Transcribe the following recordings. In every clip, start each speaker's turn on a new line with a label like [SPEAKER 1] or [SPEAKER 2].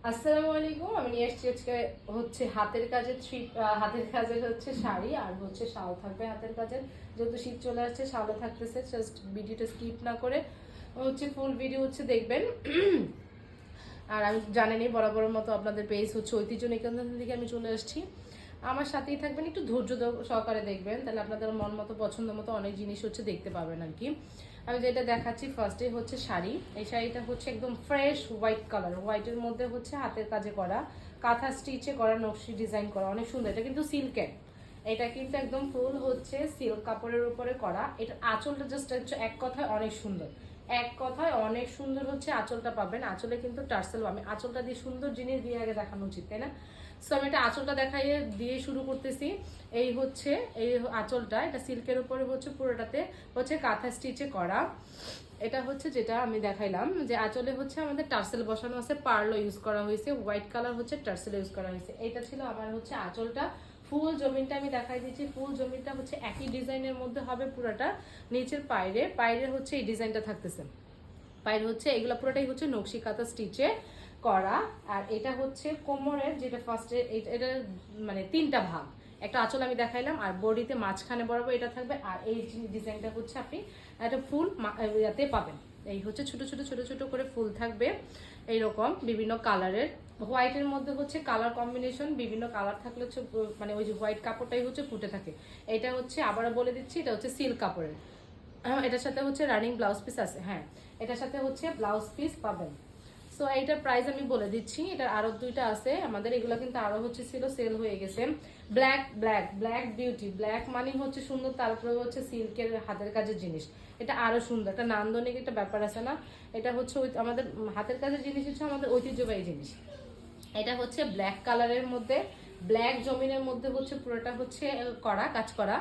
[SPEAKER 1] আসসালামু আলাইকুম। আমি নিয়ে এসেছি আজকে হচ্ছে হাতের কাজের হচ্ছে শাড়ি আর হচ্ছে শাল থাকবে হাতের কাজের। যেহেতু শীত চলে আসছে, শালও থাকতেছে। জাস্ট ভিডিওটা স্কিপ না করে হচ্ছে ফুল ভিডিও হচ্ছে দেখবেন। আর আমি জানেনই বরাবরের মতো আপনাদের পেজ হচ্ছে ঐতিহ্য নিকেতন থেকে আমি চলে আসছি। আমার সাথেই থাকবেন, একটু ধৈর্য সহকারে দেখবেন, তাহলে আপনাদের মন মতো পছন্দ মতো অনেক জিনিস হচ্ছে দেখতে পাবেন আর কি। আমি যেটা দেখাচ্ছি ফার্স্টে হচ্ছে শাড়ি। এই শাড়িটা হচ্ছে একদম ফ্রেশ হোয়াইট কালার, হোয়াইটের মধ্যে হচ্ছে হাতের কাজে করা, কাঁথা স্টিচে করা, নকশি ডিজাইন করা, অনেক সুন্দর। এটা কিন্তু সিল্কের, এটা কিন্তু একদম ফুল হচ্ছে সিল্ক কাপড়ের উপরে করা। এটা আঁচলটা জাস্ট এক কথায় অনেক সুন্দর, এক কথায় অনেক সুন্দর হচ্ছে আঁচলটা পাবেন। আঁচলে কিন্তু টার্সেল, আমি আঁচলটা দিয়ে সুন্দর জিনিস দিয়ে আগে দেখানো উচিত, তাই না? সো আমি এটা আঁচলটা দেখাইয়ে দিয়ে শুরু করতেছি। এই হচ্ছে এই আঁচলটা, এটা সিল্কের উপরে হচ্ছে পুরোটাতে হচ্ছে কাঁথা স্টিচে করা। এটা হচ্ছে যেটা আমি দেখাইলাম যে আঁচলে হচ্ছে আমাদের টার্সেল বসানো আছে, পার্লও ইউজ করা হয়েছে, হোয়াইট কালার হচ্ছে টার্সেল ইউজ করা হয়েছে। এটা ছিল আমার হচ্ছে আঁচলটা। ফুল জমিনটা আমি দেখাই দিচ্ছি। ফুল জমিনটা হচ্ছে একই ডিজাইনের মধ্যে হবে পুরোটা। নিচের পায়ের হচ্ছে এই ডিজাইনটা থাকতেছে। পায়ের হচ্ছে এগুলো পুরোটাই হচ্ছে নকশি কাঁথা স্টিচে করা। আর এটা হচ্ছে কোমরের, যেটা ফার্স্টে এটা মানে তিনটা ভাগ। একটা আঁচল আমি দেখাইলাম, আর বডিতে মাঝখানে বরাবর এটা থাকবে। আর এই ডিজাইনটা হচ্ছে আপনি একটা ফুল ইয়াতে পাবেন। এই হচ্ছে ছোট ছোট ছোট ছোট করে ফুল থাকবে এইরকম বিভিন্ন কালারের। হোয়াইটের মধ্যে হচ্ছে কালার কম্বিনেশন, বিভিন্ন কালার থাকলে হচ্ছে মানে ওই যে হোয়াইট কাপড়টাই হচ্ছে ফুটে থাকে। এটা হচ্ছে আবারও বলে দিচ্ছি, এটা হচ্ছে সিল্ক কাপড়ের। এটার সাথে হচ্ছে রানিং ব্লাউজ পিস আছে। হ্যাঁ, এটার সাথে হচ্ছে ব্লাউজ পিস পাবেন। সো এইটার প্রাইস আমি বলে দিচ্ছি। এটার আরো দুইটা আছে আমাদের, এগুলো কিন্তু আরো হচ্ছে ছিল, সেল হয়ে গেছে। Black black black beauty, black মানে হচ্ছে সুন্দর, তারপরে হচ্ছে সিল্কের হাতের কাজের জিনিস। এটা আরো সুন্দর, একটা নান্দনিক একটা ব্যাপার আছে না? এটা হচ্ছে আমাদের হাতের কাজের জিনিস, হচ্ছে আমাদের ঐতিহ্যবাহী জিনিস। এটা হচ্ছে ব্ল্যাক কালারের মধ্যে, ব্ল্যাক জমিনের মধ্যে হচ্ছে পুরোটা হচ্ছে করা কাজ করা।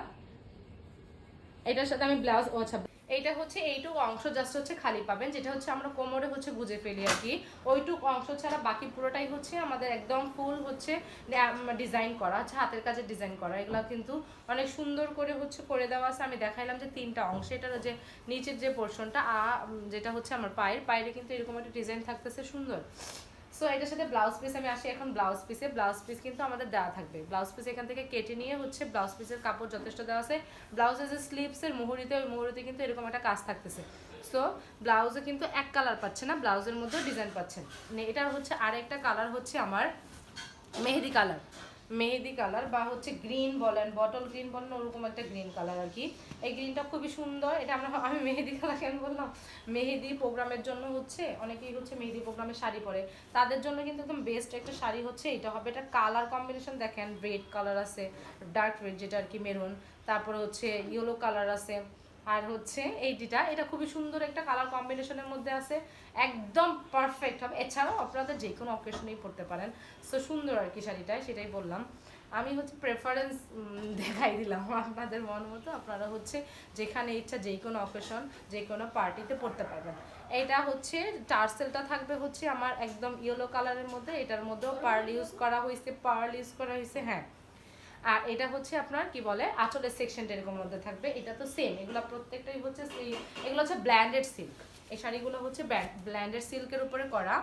[SPEAKER 1] এটার সাথে আমি ব্লাউজ, আচ্ছা এইটা হচ্ছে এইটুকু অংশ জাস্ট হচ্ছে খালি পাবেন, যেটা হচ্ছে আমরা কোমরে হচ্ছে গুজে ফেলি আর কি। ওইটুকু অংশ ছাড়া বাকি পুরোটাই হচ্ছে আমাদের একদম ফুল হচ্ছে ডিজাইন করা, হচ্ছে হাতের কাজে ডিজাইন করা। এগুলো কিন্তু অনেক সুন্দর করে হচ্ছে করে দেওয়া আছে। আমি দেখাইলাম যে তিনটা অংশ, এটার যে নিচের যে পোর্শনটা যেটা হচ্ছে আমার পায়ের কিন্তু এরকম একটা ডিজাইন থাকতেছে সুন্দর। সো এটার সাথে ব্লাউজ পিস আমি আসি এখন ব্লাউজ পিসে। ব্লাউজ পিস কিন্তু আমাদের দেওয়া থাকবে। ব্লাউজ পিস এখান থেকে কেটে নিয়ে হচ্ছে ব্লাউজ পিসের কাপড় যথেষ্ট দেওয়া আছে। ব্লাউজের যে স্লিভসের মুহুরিতে, ওই মুহুরিতে কিন্তু এরকম একটা কাজ থাকতেছে। সো ব্লাউজে কিন্তু এক কালার পাচ্ছে না, ব্লাউজের মধ্যেও ডিজাইন পাচ্ছেন। এটার হচ্ছে আরেকটা কালার হচ্ছে আমার মেহেদি কালার। মেহেদি কালার বা হচ্ছে গ্রিন বলেন, বটল গ্রিন বলেন, ওরকম একটা গ্রিন কালার আর কি। এই গ্রিনটা খুবই সুন্দর। এটা আমি মেহেদি কালার কেন বললাম, মেহেদি প্রোগ্রামের জন্য হচ্ছে অনেকেই হচ্ছে মেহেদি প্রোগ্রামে শাড়ি পরে, তাদের জন্য কিন্তু একদম বেস্ট একটা শাড়ি হচ্ছে এটা হবে। এটা কালার কম্বিনেশন দেখেন, রেড কালার আছে, ডার্ক রেড যেটা আর কি মেরুন, তারপরে হচ্ছে ইয়েলো কালার আছে, আর হচ্ছে এটা খুবই সুন্দর একটা কালার কম্বিনেশনের মধ্যে আছে, একদম পারফেক্ট হবে। এছাড়াও আপনারা যে কোনো অকেশনেই পরতে পারেন। সো সুন্দর আর কি শাড়িটা, সেটাই বললাম। আমি হচ্ছে প্রেফারেন্স দেখাই দিলাম, আপনাদের মন মতো আপনারা হচ্ছে যেখানে ইচ্ছা যে কোনো অকেশন যে কোনো পার্টিতে পরতে পারবেন। এটা হচ্ছে টার্সেলটা থাকবে হচ্ছে আমার একদম ইয়েলো কালারের মধ্যে, এটার মধ্যেও পার্ল ইউজ করা হয়েছে। হ্যাঁ, আর এটা হচ্ছে আপনার কি বলে আঁচলের সেকশনটা এরকম মধ্যে থাকবে। এটা তো সেম, এগুলো প্রত্যেকটাই হচ্ছে এগুলো হচ্ছে ব্ল্যান্ডেড সিল্ক। এই শাড়িগুলো হচ্ছে ব্ল্যান্ডেড সিল্কের উপরে করা।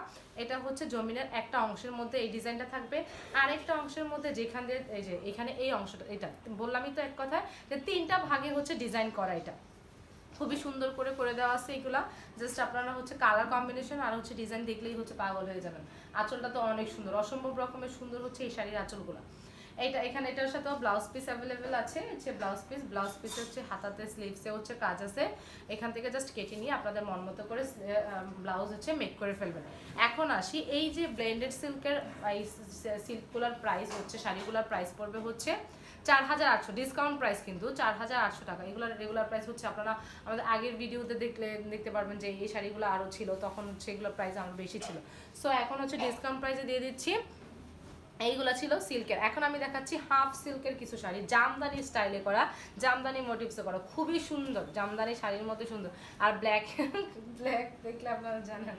[SPEAKER 1] এটা হচ্ছে জমিনের একটা অংশের মধ্যে এই ডিজাইনটা থাকবে, আর একটা অংশের মধ্যে যেখান দিয়ে এই যে এখানে এই অংশটা, এটা বললামই তো এক কথায় যে তিনটা ভাগে হচ্ছে ডিজাইন করা। এটা খুবই সুন্দর করে করে দেওয়া আছে এগুলা। জাস্ট আপনারা হচ্ছে কালার কম্বিনেশন আর হচ্ছে ডিজাইন দেখলেই হচ্ছে পাগল হয়ে যাবেন। আঁচলটা তো অনেক সুন্দর, অসম্ভব রকমের সুন্দর হচ্ছে এই শাড়ির আঁচলগুলো। এখানে এটার সাথেও ব্লাউজ পিস অ্যাভেলেবেল আছে। হচ্ছে ব্লাউজ পিস হচ্ছে হাতাতে স্লিভসে হচ্ছে কাজ আছে। এখান থেকে জাস্ট কেটে নিয়ে আপনাদের মন মতো করে ব্লাউজ হচ্ছে মেক করে ফেলবেন। এখন আসি এই যে ব্লেন্ডেড সিল্কের, এই সিল্কগুলোর প্রাইস হচ্ছে, শাড়িগুলোর প্রাইস পড়বে হচ্ছে 4800, ডিসকাউন্ট প্রাইস কিন্তু 4800 টাকা। এগুলোর রেগুলার প্রাইস হচ্ছে আপনারা আমাদের আগের ভিডিওতে দেখতে পারবেন যে এই শাড়িগুলো আরও ছিল, তখন হচ্ছে এগুলোর প্রাইস আরও বেশি ছিল। সো এখন হচ্ছে ডিসকাউন্ট প্রাইসে দিয়ে দিচ্ছি। এইগুলো ছিল সিল্কের। এখন আমি দেখাচ্ছি হাফ সিল্কের কিছু শাড়ি, জামদানি স্টাইলে করা, জামদানি মোটিভসে করা, খুবই সুন্দর, জামদানি শাড়ির মধ্যে সুন্দর। আর ব্ল্যাক ব্ল্যাক দেখলে আপনারা জানেন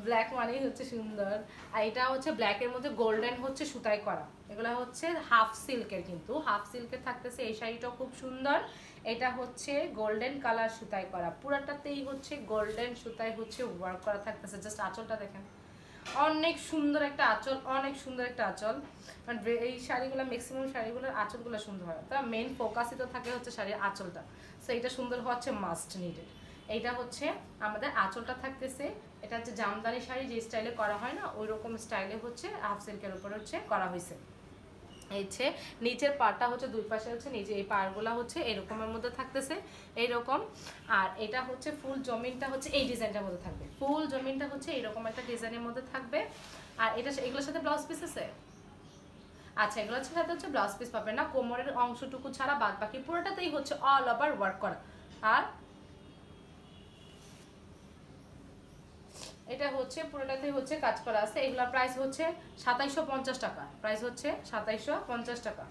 [SPEAKER 1] ব্ল্যাক মানেই হচ্ছে সুন্দর। আর এটা হচ্ছে ব্ল্যাকের মধ্যে গোল্ডেন হচ্ছে সুতায় করা। এগুলো হচ্ছে হাফ সিল্কের, কিন্তু হাফ সিল্কের থাকতেছে। এই শাড়িটাও খুব সুন্দর। এটা হচ্ছে গোল্ডেন কালার সুতায় করা, পুরাটাতেই হচ্ছে গোল্ডেন সুতায় হচ্ছে ওয়ার্ক করা থাকতেছে। জাস্ট আঁচলটা দেখেন, অনেক সুন্দর একটা আঁচল, অনেক সুন্দর একটা আঁচল। মানে এই শাড়িগুলো ম্যাক্সিমাম শাড়িগুলোর আঁচলগুলো সুন্দর হয়, তা মেইন ফোকাসই তো থাকে হচ্ছে শাড়ির আঁচলটা। সো এটা সুন্দর হওয়া হচ্ছে মাস্ট নিডেড। এইটা হচ্ছে আমাদের আঁচলটা থাকতেছে, এটা হচ্ছে জামদানি শাড়ি যে স্টাইলে করা হয় না, ওই রকম স্টাইলে হচ্ছে হাফ সিল্কের উপরে হচ্ছে করা হয়েছে। হচ্ছে নিচের পাড়টা হচ্ছে দুই পাশে হচ্ছে নিচে এই পাড়গুলা হচ্ছে এরকমের মধ্যে থাকতেছে এইরকম। আর এটা হচ্ছে ফুল জমিনটা হচ্ছে এই ডিজাইনটার মধ্যে থাকবে, ফুল জমিনটা হচ্ছে এরকম একটা ডিজাইনের মধ্যে থাকবে। আর এটা এগুলোর সাথে ব্লাউজ পিস আছে। আচ্ছা, এগুলোর সাথে হচ্ছে ব্লাউজ পিস পাবে না, কোমরের অংশটুকু ছাড়া বাদ বাকি পুরোটাতেই হচ্ছে অল ওভার ওয়ার্ক করা। আর এটা হচ্ছে পুরোটাতে হচ্ছে কাজ করা আছে। এগুলোর প্রাইস হচ্ছে 2750 টাকা, প্রাইস হচ্ছে 2750 টাকা।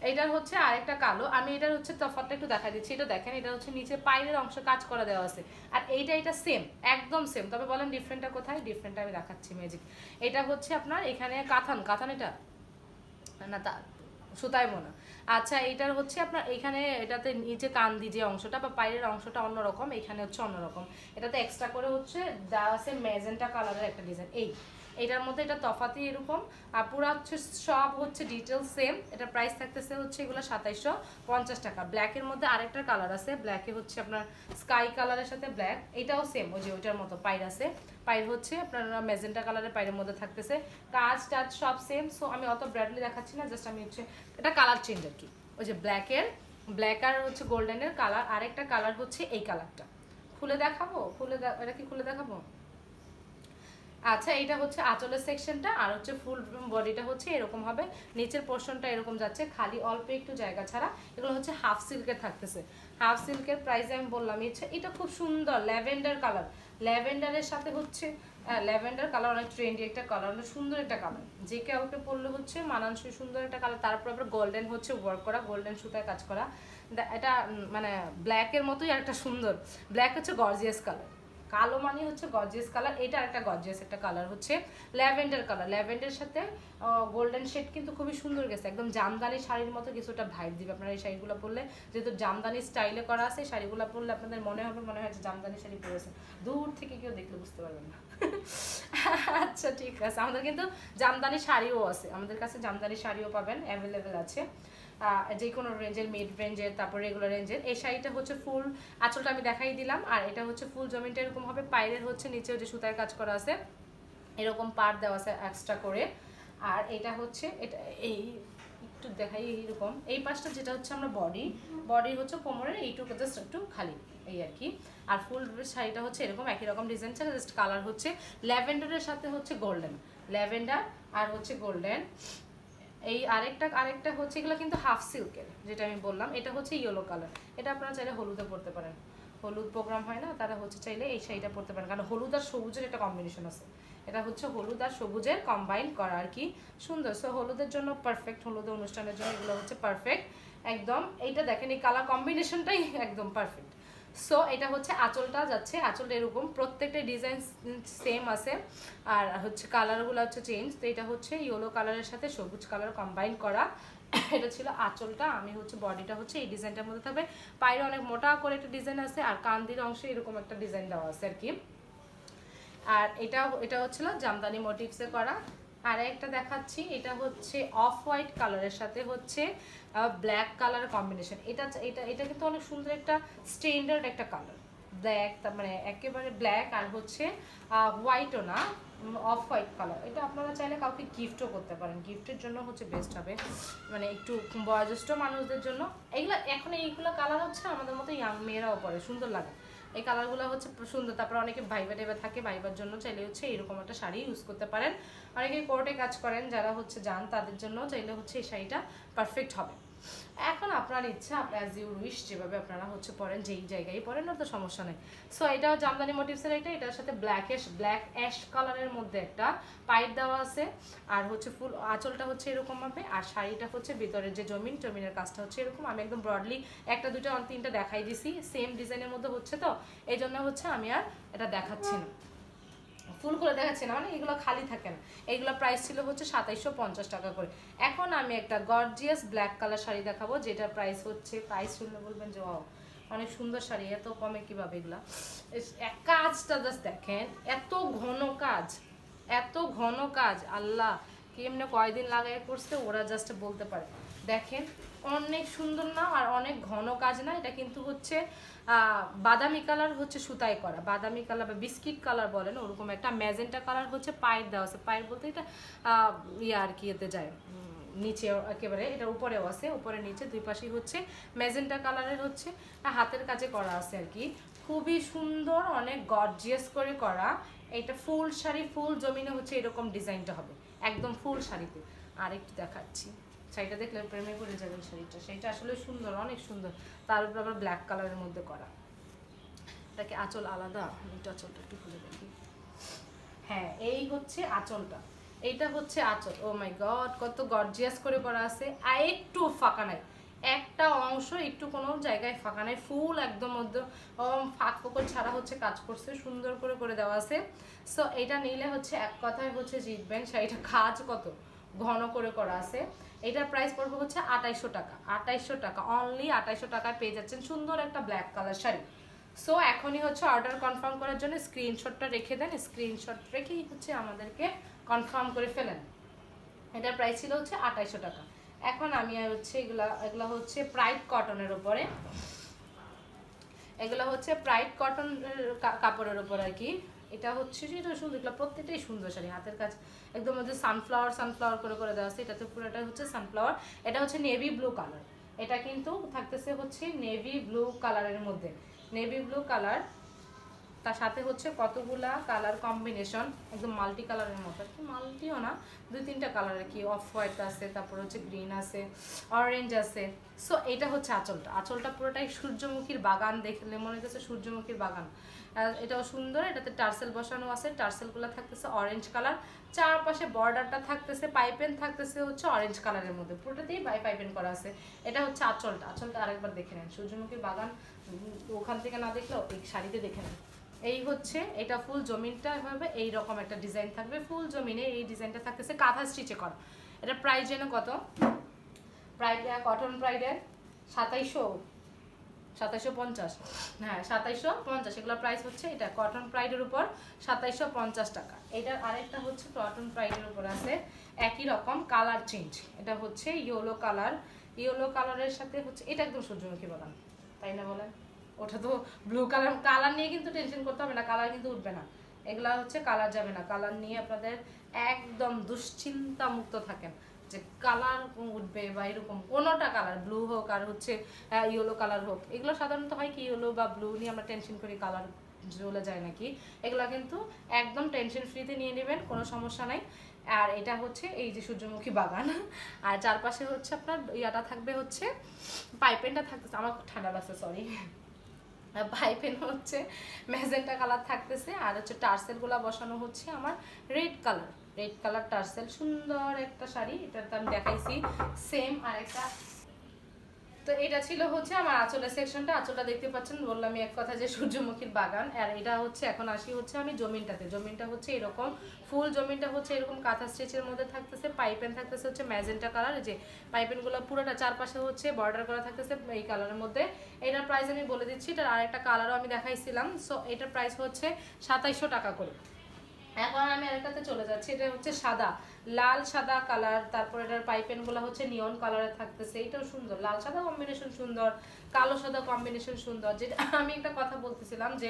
[SPEAKER 1] এটার হচ্ছে আরেকটা কালো, আমি এটার হচ্ছে তফাৎটা একটু দেখা দিচ্ছি। এটা দেখেন, এটা হচ্ছে নিচে পায়ের অংশ কাজ করা দেওয়া আছে। আর এটা সেম, একদম সেম। তবে বলেন ডিফারেন্টটা কোথায়? ডিফারেন্টটা আমি দেখাচ্ছি ম্যাজিক। এটা হচ্ছে আপনার এখানে কাতান এটা না, তা সুতায় বোনা। আচ্ছা, এটার হচ্ছে আপনার এখানে এটাতে নিচে কান্দি যে অংশটা বা পায়ের অংশটা অন্যরকম, এখানে হচ্ছে অন্যরকম। এটাতে এক্সট্রা করে হচ্ছে দেওয়া আছে ম্যাজেন্টা কালারের একটা ডিজাইন। এটার মধ্যে এটা তফাতি এরকম। আর পুরো হচ্ছে সব হচ্ছে ডিটেলস সেম। এটা প্রাইস থাকতেছে হচ্ছে এগুলো 2750 টাকা। ব্ল্যাকের মধ্যে আরেকটা কালার আছে, ব্ল্যাকে হচ্ছে আপনার স্কাই কালারের সাথে ব্ল্যাক, এটাও সেম ওই যে ওইটার মতো পাইর আছে। পাইর হচ্ছে আপনার ম্যাজেন্টা কালারের পাইরের মধ্যে থাকতেছে, কাজ টাজ সব সেম। সো আমি অত ব্রাইটলি দেখাচ্ছি না, জাস্ট আমি হচ্ছে এটা কালার চেঞ্জ আর কি। ওই যে ব্ল্যাক আর হচ্ছে গোল্ডেনের কালার, আরেকটা কালার হচ্ছে এই কালারটা। খুলে দেখাবো? এটা কি খুলে দেখাবো? আচ্ছা, এটা হচ্ছে আঁচলের সেকশনটা। আর হচ্ছে ফুল বডিটা হচ্ছে এরকম হবে, নিচের পোর্শনটা এরকম যাচ্ছে, খালি অল্প একটু জায়গা ছাড়া। এগুলো হচ্ছে হাফ সিল্কের থাকতেছে। হাফ সিল্কের প্রাইস আমি বললাম, এটা খুব সুন্দর ল্যাভেন্ডার কালার। ল্যাভেন্ডারের সাথে হচ্ছে ল্যাভেন্ডার কালার অনেক ট্রেন্ডি একটা কালার, অনেক সুন্দর একটা কালার, যে কাউকে পরলে হচ্ছে মানানসই সুন্দর একটা কালার। তারপর আবার গোল্ডেন হচ্ছে ওয়ার্ক করা, গোল্ডেন সুতায় কাজ করা। এটা মানে ব্ল্যাকের মতোই একটা সুন্দর। ব্ল্যাক হচ্ছে গর্জিয়াস কালার, কালো মানে হচ্ছে গর্জিয়াস কালার। এটা একটা গর্জিয়াস একটা কালার হচ্ছে ল্যাভেন্ডার কালার। ল্যাভেন্ডার সাথে গোল্ডেন শেড কিন্তু খুবই সুন্দর গেছে, একদম জামদানি শাড়ির মতো কিছুটা ভাইব দিবে আপনারা এই শাড়িগুলো পরলে। যেহেতু জামদানি স্টাইলে করা আছে, শাড়িগুলো পরলে আপনাদের মনে হয় যে জামদানি শাড়ি পরেছে, দূর থেকে কেউ দেখলে বুঝতে পারবেন না। আচ্ছা, ঠিক আছে। আমাদের কিন্তু জামদানি শাড়িও আছে, আমাদের কাছে জামদানি শাড়িও পাবেন, অ্যাভেলেবেল আছে যে কোনো রেঞ্জের, মিড রেঞ্জের, তারপর রেগুলার রেঞ্জের। এই শাড়িটা হচ্ছে ফুল আঁচলটা আমি দেখাই দিলাম। আর এটা হচ্ছে ফুল জমিনটা এরকম হবে, পায়ের হচ্ছে নিচেও যে সুতার কাজ করা আছে এরকম পাড় দেওয়া আছে এক্সট্রা করে। আর এটা হচ্ছে এটা এই একটু দেখাই এইরকম। এই পাশটা যেটা হচ্ছে আমরা বডি হচ্ছে কোমরের এইটুকু জাস্ট একটু খালি, এই আর কি। আর ফুল শাড়িটা হচ্ছে এরকম একই রকম ডিজাইন ছাড়া জাস্ট কালার হচ্ছে ল্যাভেন্ডারের সাথে হচ্ছে গোল্ডেন, ল্যাভেন্ডার আর হচ্ছে গোল্ডেন। এই আরেকটা হচ্ছে এগুলো কিন্তু হাফ সিল্কের, যেটা আমি বললাম। এটা হচ্ছে ইয়েলো কালার, এটা আপনারা চাইলে হলুদে পরতে পারেন, হলুদ প্রোগ্রাম হয় না, তারা হচ্ছে চাইলে এই শাড়িটা পরতে পারেন, কারণ হলুদ আর সবুজের একটা কম্বিনেশন আছে। এটা হচ্ছে হলুদ আর সবুজের কম্বাইন করা আর কি, সুন্দর। সো হলুদের জন্য পারফেক্ট, হলুদের অনুষ্ঠানের জন্য এগুলো হচ্ছে পারফেক্ট একদম। এইটা দেখেন, এই কালার কম্বিনেশনটাই একদম পারফেক্ট। সো এটা হচ্ছে আঁচলটা যাচ্ছে, আঁচলটা এরকম প্রত্যেকটা ডিজাইন সেম আছে। আর হচ্ছে কালারগুলো হচ্ছে চেঞ্জ। তো এটা হচ্ছে ইয়েলো কালারের সাথে সবুজ কালার কম্বাইন করা। এটা ছিল আঁচলটা। আমি হচ্ছে বডিটা হচ্ছে এই ডিজাইনটার মধ্যে থাকবে, পায়ের অনেক মোটা করে একটা ডিজাইন আছে, আর কান্দির অংশে এরকম একটা ডিজাইন দেওয়া আছে আর কি। আর এটা হচ্ছিল জামদানি মোটিভসে করা। আর একটা দেখাচ্ছি, এটা হচ্ছে অফ হোয়াইট কালারের সাথে হচ্ছে ব্ল্যাক কালার কম্বিনেশন। এটা এটা এটা কিন্তু অনেক সুন্দর একটা স্ট্যান্ডার্ড একটা কালার, ব্ল্যাক, তার মানে একেবারে ব্ল্যাক আর হচ্ছে হোয়াইটও না, অফ হোয়াইট কালার। এটা আপনারা চাইলে কাউকে গিফটও করতে পারেন, গিফটের জন্য হচ্ছে বেস্ট হবে, মানে একটু বয়োজ্যেষ্ঠ মানুষদের জন্য। এইগুলো কালার হচ্ছে আমাদের মতো ইয়াং মেয়েরাও পরে, সুন্দর লাগে এই কালারগুলো হচ্ছে সুন্দর। তারপর অনেকে ভাইবা টাইবা থাকে, ভাইবার জন্য চাইলে হচ্ছে এরকম একটা শাড়ি ইউজ করতে পারেন। অনেকে কোর্টে কাজ করেন যারা হচ্ছে যান, তাদের জন্য চাইলে হচ্ছে এই শাড়িটা পারফেক্ট হবে। এখন আপনার ইচ্ছা, অ্যাজ ইউ উইশ, যেভাবে আপনারা হচ্ছে পরেন, যেই জায়গায় পরেন না তো সমস্যা নেই। সো এটাও জামদানি মোটিভসের একটা, এটার সাথে ব্ল্যাক অ্যাশ কালারের মধ্যে একটা পাইপ দেওয়া আছে। আর হচ্ছে ফুল আঁচলটা হচ্ছে এরকম হবে, আর শাড়িটা হচ্ছে ভিতরের যে জমিনের কাজটা হচ্ছে এরকম। আমি একদম ব্রডলি একটা দুটো তিনটা দেখাই দিছি, সেম ডিজাইনের মধ্যে হচ্ছে, তো এই জন্য হচ্ছে আমি আর এটা দেখাচ্ছি না, ফুল করে দেখাচ্ছি না, মানে এগুলো খালি থাকে না। এইগুলো প্রাইস ছিল হচ্ছে 2750 টাকা করে। এখন আমি একটা গর্জিয়াস ব্ল্যাক কালার শাড়ি দেখাবো, যেটা প্রাইস শুনলে বলবেন যে ওয়াও, অনেক সুন্দর শাড়ি, এত কমে কিভাবে এগুলা। কাজটা জাস্ট দেখেন, এত ঘন কাজ, এত ঘন কাজ, আল্লাহ কেমনে কয়দিন লাগাই করছে ওরা জাস্ট বলতে পারে। দেখেন অনেক সুন্দর না, আর অনেক ঘন কাজ না। এটা কিন্তু হচ্ছে বাদামি কালার হচ্ছে সুতায় করা, বাদামি কালার বা বিস্কিট কালার বলেন ওরকম একটা, ম্যাজেন্টা কালার হচ্ছে পায়ের দেওয়া আছে, পায়ের বলতে এটা ইয়ে আর কি এতে যায় নিচে একেবারে, এটা উপরেও আছে, উপরে নিচে দুই পাশেই হচ্ছে ম্যাজেন্টা কালারের হচ্ছে হাতের কাজে করা আছে আর কি। খুবই সুন্দর, অনেক গর্জিয়াস করে করা। এটা ফুল শাড়ি, ফুল জমিনে হচ্ছে এরকম ডিজাইনটা হবে একদম ফুল শাড়িতে। আর একটু দেখাচ্ছি, শাড়িটা দেখলে প্রেমে পড়ে যাবেন শাড়িটা আসলে সুন্দর, অনেক সুন্দর। তার উপর আবার ব্ল্যাক কালারের মধ্যে করা। এটাকে আঁচল আলাদা, একটু আঁচলটা একটু খুলে দেখি। হ্যাঁ এই হচ্ছে আঁচলটা, এইটা হচ্ছে আঁচল। ও মাই গড কত গর্জিয়াস করে করা আছে, আর একটু ফাঁকা নাই, একটা অংশ একটু কোনো জায়গায় ফাঁকা নাই, ফুল একদম মধ্যে ফাঁক ফোকর ছাড়া হচ্ছে কাজ করছে, সুন্দর করে করে দেওয়া আছে। সো এটা নিলে হচ্ছে এক কথায় হচ্ছে জিতবেন। শাড়িটা কাজ কত ঘন করে করা আছে। এটার প্রাইস পড়বে হচ্ছে 2800 টাকা, 2800 টাকা অনলি, 2800 টাকায় পেয়ে যাচ্ছেন সুন্দর একটা ব্ল্যাক কালার শাড়ি। সো এখনই হচ্ছে অর্ডার কনফার্ম করার জন্য স্ক্রিনশটটা রেখে দেন, স্ক্রিনশট রেখেই হচ্ছে আমাদেরকে কনফার্ম করে ফেলেন। এটার প্রাইস ছিল হচ্ছে 2800 টাকা। এখন আমি হচ্ছে এগুলা হচ্ছে প্রাইড কটনের উপরে, এগুলো হচ্ছে প্রাইড কটন কাপড়ের উপর আর কি। এটা হচ্ছে এটা সুন্দর, এগুলো প্রত্যেকটাই সুন্দর শাড়ি, হাতের কাজ একদম মধ্যে সানফ্লাওয়ার করে করে দেওয়া আছে। এটাতে পুরোটা হচ্ছে সানফ্লাওয়ার। এটা হচ্ছে নেভি ব্লু কালার, এটা কিন্তু থাকতেছে হচ্ছে নেভি ব্লু কালারের মধ্যে, নেভি ব্লু কালার। তার সাথে হচ্ছে কতগুলা কালার কম্বিনেশন, একদম মাল্টি কালারের মতো আর কি, মাল্টিও না, 2-3টা কালার আর কি। অফ হোয়াইট আছে, তারপর হচ্ছে গ্রিন আছে, অরেঞ্জ আছে। সো এটা হচ্ছে আঁচলটা, আঁচলটা পুরোটাই সূর্যমুখীর বাগান, দেখলে মনে হচ্ছে সূর্যমুখীর বাগান। এটাও সুন্দর, এটাতে টার্সেল বসানো আছে, টার্সেলগুলো থাকতেছে অরেঞ্জ কালার, চারপাশে বর্ডারটা থাকতেছে পাইপেন থাকতেছে হচ্ছে অরেঞ্জ কালারের মধ্যে, পুরোটাতেই পাইপেন করা আছে। এটা হচ্ছে আঁচলটা, আঁচলটা আরেকবার দেখে নেন, সূর্যমুখীর বাগান ওখান থেকে না দেখলেও এই শাড়িতে দেখে নেন। এই হচ্ছে এটা ফুল জমিনটা এভাবে এইরকম একটা ডিজাইন থাকবে, ফুল জমিনে এই ডিজাইনটা থাকতেছে কাঁথা স্টিচে করা। এটা প্রাইস যেন কত, প্রাইড কটন প্রাইডের 2750, হ্যাঁ 2750, এগুলো প্রাইস হচ্ছে। এটা কটন প্রাইডের উপর 2750 টাকা। এটার আরেকটা হচ্ছে কটন প্রাইডের উপর আছে একই রকম কালার চেঞ্জ, এটা হচ্ছে ইয়েলো কালার, ইয়েলো কালারের সাথে হচ্ছে এটা একদম সূর্যমুখী বাগান, তাই না বলেন? ওটা তো ব্লু কালার, কালার নিয়ে কিন্তু টেনশন করতে হবে না, কালার কিন্তু উঠবে না, এগুলা হচ্ছে কালার যাবে না, কালার নিয়ে আপনাদের একদম দুশ্চিন্তা মুক্ত থাকেন যে কালার উঠবে বা এরকম কোনোটা কালার, ব্লু হোক আর হচ্ছে ইয়েলো কালার হোক, এগুলো সাধারণত হয় কি ইয়েলো বা ব্লু নিয়ে আমরা টেনশন করি কালার জ্বলে যায় নাকি, এগুলো কিন্তু একদম টেনশন ফ্রিতে নিয়ে নেবেন, কোনো সমস্যা নাই। আর এটা হচ্ছে এই যে সূর্যমুখী বাগান, আর চারপাশে হচ্ছে আপনার ইয়াটা থাকবে হচ্ছে পাইপেনটা থাকতেছে, আমার ঠান্ডা লাগছে সরি, পাইপেন হচ্ছে ম্যাজেন্টা কালার থাকতেছে, আর হচ্ছে টার্সেলগুলো বসানো হচ্ছে আমার red colour, red colour tassel, সুন্দর একটা শাড়ি। এটা তো আমি দেখাইছি সেম আর একটা। তো এটা ছিল হচ্ছে আমার আঁচলের সেকশনটা, আঁচলটা দেখতে পাচ্ছেন, বললাম এক কথা যে সূর্যমুখীর বাগান। আর এটা হচ্ছে এখন আসি হচ্ছে আমি জমিনটাতে, জমিনটা হচ্ছে এরকম ফুল জমিনটা হচ্ছে এরকম কাঁথা স্টিচের মধ্যে থাকতেছে, পাইপেন থাকতেছে হচ্ছে ম্যাজেন্টা কালার, যে পাইপেনগুলো পুরোটা চারপাশে হচ্ছে বর্ডার করা থাকতেছে এই কালারের মধ্যে। এটার প্রাইস আমি বলে দিচ্ছি, এটার আরেকটা কালারও আমি দেখাইছিলাম। সো এটার প্রাইস হচ্ছে 2700 টাকা করে। এখন আমি আরেকটাতে চলে যাচ্ছি, এটা হচ্ছে সাদা, লাল সাদা কালার, তারপর এটার পাইপেন গুলো হচ্ছে নিয়ন কালারে থাকতেছে, এটাও সুন্দর, লাল সাদা কম্বিনেশন সুন্দর, কালো সাদা কম্বিনেশন সুন্দর। যেটা আমি একটা কথা বলতেছিলাম যে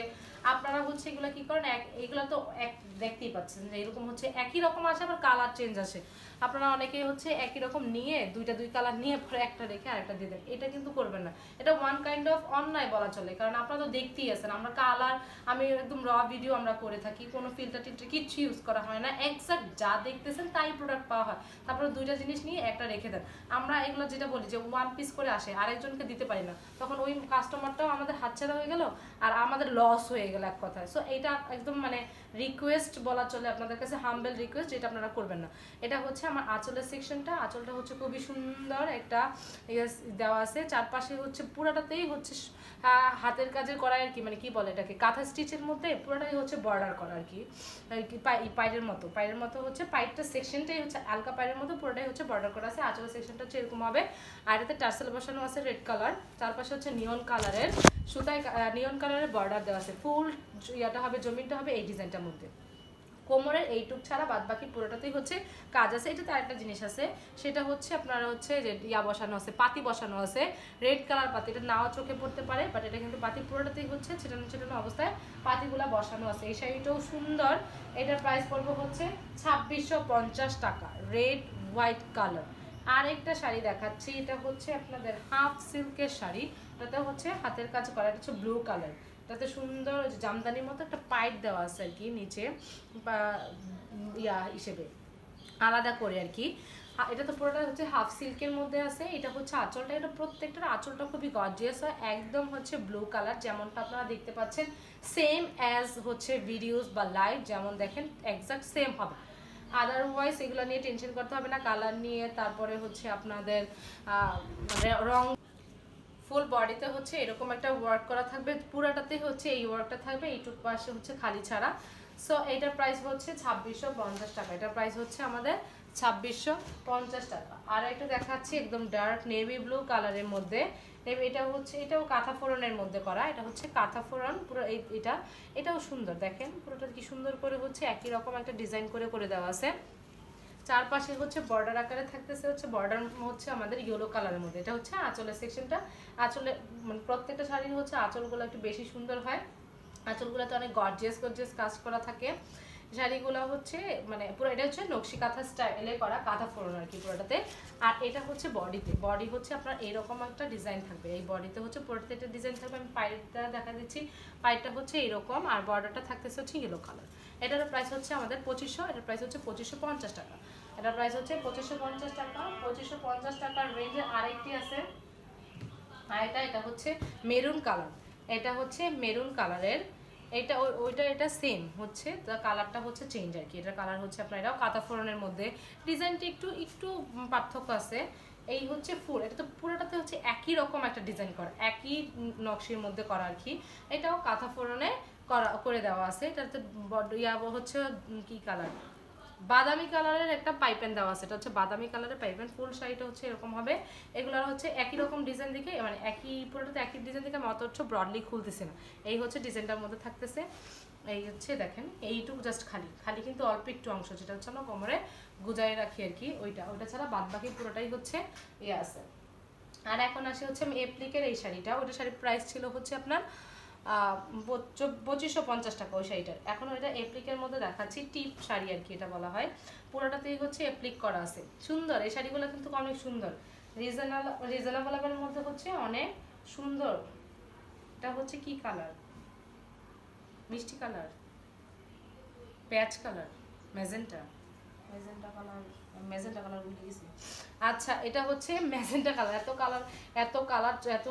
[SPEAKER 1] আপনারা হচ্ছে এগুলো কি করেন, এগুলো তো এক দেখতেই পাচ্ছেন যে এরকম হচ্ছে একই রকম আসে, আবার কালার চেঞ্জ আসে। আপনারা অনেকেই হচ্ছে একই রকম নিয়ে দুই কালার নিয়ে পরে একটা রেখে আরেকটা দিয়ে দেন, এটা কিন্তু করবেন না, এটা ওয়ান কাইন্ড অফ অন্যায় বলা চলে। কারণ আপনারা তো দেখতেই আছেন আমরা কালার, আমি একদম র ভিডিও আমরা করে থাকি, কোনো ফিল্টার টিল্টার কিচ্ছু ইউজ করা হয় না, এক্সাক্ট যা দেখতেছেন তাই প্রোডাক্ট পাওয়া হয়। তারপরে দুইটা জিনিস নিয়ে একটা রেখে দেন। আমরা এগুলো যেটা বলি যে ওয়ান পিস করে আসে, আরেকজনকে দিতে পারি না, তখন ওই কাস্টমারটাও আমাদের হাতছাড়া হয়ে গেল আর আমাদের লস হয়ে গেল এক কথায়। সো এইটা একদম মানে রিকোয়েস্ট বলা চলে আপনাদের কাছে, হাম্বেল রিকোয়েস্ট, যেটা আপনারা করবেন না। এটা হচ্ছে আমার আঁচলের সেকশনটা, আঁচলটা হচ্ছে খুবই সুন্দর একটা দেওয়া আছে, চারপাশে হচ্ছে পুরাটাতেই হচ্ছে হাতের কাজের করা আর কি, মানে কি বলে এটাকে, কাঁথা স্টিচের মধ্যে পুরোটাই হচ্ছে বর্ডার করা আর কি, পায়ের মতো হচ্ছে পাইপটা সেকশনটাই হচ্ছে আলকা পায়ের মতো পুরোটাই হচ্ছে বর্ডার করা আছে। আঁচলের সেকশনটা হচ্ছে এরকম হবে। আর এতে টার্সেল বসানো আছে রেড কালার, চারপাশে হচ্ছে নিয়ন কালারের সুতায় নিয়ন কালারের বর্ডার দেওয়া আছে। ফুল ইয়াটা হবে, জমিনটা হবে এই ডিজাইনটার মধ্যে। কোমরের এইটুক ছাড়া বাদ বাকি পুরোটাতেই হচ্ছে কাজ আছে। এটাতে আরেকটা জিনিস আছে, সেটা হচ্ছে আপনারা হচ্ছে যে বসানো আছে, পাতি বসানো আছে, রেড কালার পাতি। এটা নাও চোখে পড়তে পারে, বাট এটা কিন্তু পাতি পুরোটাতেই হচ্ছে ছেটানো ছেটানো অবস্থায় পাতিগুলা বসানো আছে। এই শাড়িটাও সুন্দর। এটার প্রাইস পড়বে হচ্ছে 2650 টাকা, রেড হোয়াইট কালার। আর একটা শাড়ি দেখাচ্ছি, এটা হচ্ছে আপনাদের হাফ সিল্কের শাড়ি, এটাতে হচ্ছে হাতের কাজ করা, এটা হচ্ছে ব্লু কালার। তাতে সুন্দর জামদানির মতো একটা পাইপ দেওয়া আছে আর কি নিচে, বা হিসেবে আলাদা করে আর কি। এটা তো পুরোটা হচ্ছে হাফ সিল্কের মধ্যে আছে। এটা হচ্ছে আঁচলটা, এটা প্রত্যেকটার আঁচলটা খুবই গর্জিয়াস হয়, একদম হচ্ছে ব্লু কালার, যেমনটা আপনারা দেখতে পাচ্ছেন সেম অ্যাজ হচ্ছে ভিডিওস বা লাইভ যেমন দেখেন এক্সাক্ট সেম হবে। আদারওয়াইজ এগুলো নিয়ে টেনশন করতে হবে না, কালার নিয়ে। তারপরে হচ্ছে আপনাদের রং, ফুল বডিতে হচ্ছে এরকম একটা ওয়ার্ক করা থাকবে, পুরাটাতে হচ্ছে এই ওয়ার্কটা থাকবে, এইটুক পাশে হচ্ছে খালি ছাড়া। সো এটার প্রাইস হচ্ছে 2650 টাকা, এটার প্রাইস হচ্ছে আমাদের 2650 টাকা। আর একটা দেখাচ্ছি একদম ডার্ক নেভি ব্লু কালারের মধ্যে, এটা হচ্ছে এটাও কাঁথা ফোড়নের মধ্যে করা, এটা হচ্ছে কাঁথা ফোড়ন পুরো এটাও সুন্দর, দেখেন পুরোটা কি সুন্দর করে হচ্ছে একই রকম একটা ডিজাইন করে করে দেওয়া আছে। চারপাশে হচ্ছে বর্ডার আকারে থাকতেছে, হচ্ছে বর্ডার হচ্ছে আমাদের ইয়েলো কালারের মধ্যে। এটা হচ্ছে আঁচলের সেকশনটা, আঁচলে মানে প্রত্যেকটা শাড়ির হচ্ছে আঁচলগুলো একটু বেশি সুন্দর হয়, আঁচলগুলোতে অনেক গর্জিয়াস গর্জিয়াস কাজ করা থাকে। শাড়িগুলো হচ্ছে মানে পুরো এটা হচ্ছে নকশি কাঁথা স্টাইলে করা, কাঁথা ফোড়ন আর কি পুরোটাতে। আর এটা হচ্ছে বডি হচ্ছে আপনার এরকম একটা ডিজাইন থাকবে, এই বডিতে হচ্ছে পুরোটাতে একটা ডিজাইন থাকবে। আমি পায়েরটা দেখা দিচ্ছি, পায়েরটা হচ্ছে এরকম, আর বর্ডারটা থাকতেছে হচ্ছে ইয়েলো কালার। এটার প্রাইস হচ্ছে আমাদের 2500, এটার প্রাইস হচ্ছে 2550 টাকা। এটার প্রাইস হচ্ছে 2550 টাকা। 2550 টাকার রেঞ্জে আরেকটি আছে, আর এটা হচ্ছে মেরুন কালার, এটা হচ্ছে মেরুন কালারের, এটা ওইটা এটা সেম হচ্ছে, কালারটা হচ্ছে চেঞ্জ আর কি। এটার কালার হচ্ছে আপনার এটাও কাঁথা ফোড়নের মধ্যে, ডিজাইনটা একটু একটু পার্থক্য আছে। এই হচ্ছে ফুল, এটা তো পুরোটাতে হচ্ছে একই রকম একটা ডিজাইন করা, একই নকশির মধ্যে করা আর কি। এটাও কাঁথা ফোড়নে করে দেওয়া আছে। এটাতে হচ্ছে কি কালার, বাদামি কালারের একটা পাইপেন দেওয়া আছে, এটা হচ্ছে বাদামি কালারের পাইপেন। ফুল শাড়িটা হচ্ছে এরকম হবে। এগুলোর হচ্ছে একই রকম ডিজাইন দেখে, মানে একই পুরোটাতে একই ডিজাইন দেখে মত হচ্ছে ব্রডলি খুলতেছে না, এই হচ্ছে ডিজাইনটার মধ্যে থাকতেছে। এই হচ্ছে দেখেন এইটুকু জাস্ট খালি খালি কিন্তু অল্প একটু অংশ, যেটা হচ্ছে আমরা কোমরে গুজাই রাখি আর কি, ওইটা ছাড়া বাদ বাকি পুরোটাই হচ্ছে ইয়ে আছে। আর এখন আসে হচ্ছে আমি এপ্লিকের এই শাড়িটা, ওইটা শাড়ির প্রাইস ছিল হচ্ছে আপনার 2550 টাকা ওই শাড়িটার। এখন ওইটা এপ্লিকের মধ্যে দেখাচ্ছি, টিপ শাড়ি আর কি এটা বলা হয়, পুরোটাতেই হচ্ছে এপ্লিক করা আছে। সুন্দর এই শাড়িগুলো কিন্তু অনেক সুন্দর, রিজনেবলের মধ্যে হচ্ছে অনেক সুন্দর। এটা হচ্ছে কি কালার, মিষ্টি কালার, প্যাচ কালার, ম্যাজেন্টা কালার বলে গেছি। আচ্ছা এটা হচ্ছে ম্যাজেন্টা কালার, এত কালার এত